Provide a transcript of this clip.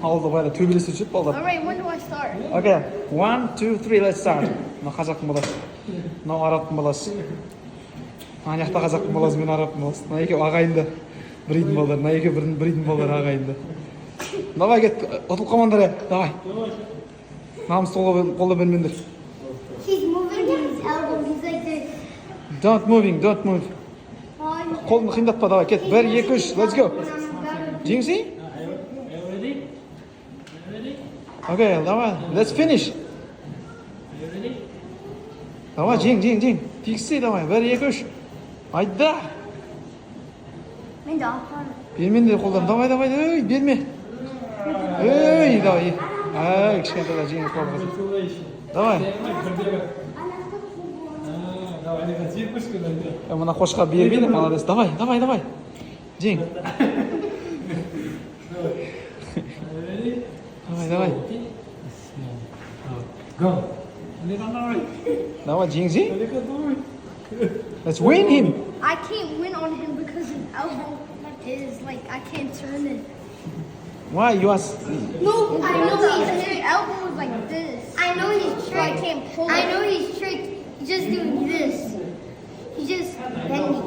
Алды байлар төбелесе жүріп балдар. Alright, when do I start? Okay, 1, 2, 3, let's start. Мына қазақтың баласы. Мынау арабтың баласы. Ана жақта қазақтың баласы мен арабтың баласы. Мына екеуі ағайынды. Бір үйдің балдары. Мына екеуі бір үйдің балдары ағайынды. Давай кет, ұтылып қалмаңдар, давай. Намысты қолда бермеңдер. He's moving his elbow. He's like this. Don't move. Қолыңды қиындатпа, давай кет. 1, 2, 3, let's go. Жеңсей? Okay, давай, let's finish. Давай, жең. Тигізсей, давай, 1, 2, 3. Айда. Мен де апам. Бермеңдер қолдан, давай, өй, берме. Өй, давай. Ай, кішкентайда жеңіп қалды. Давай. Мына қошқа бермейді, молодец. Давай. Жең. Давай. Давай, жеңсей. Let's win him. I can't win on him because his elbow is like I can't turn it. Why you are? No, I know His he's elbow is like this. I know he's So I tricked. can't pull I it. know he's tricked. He's just doing this. He's just bending.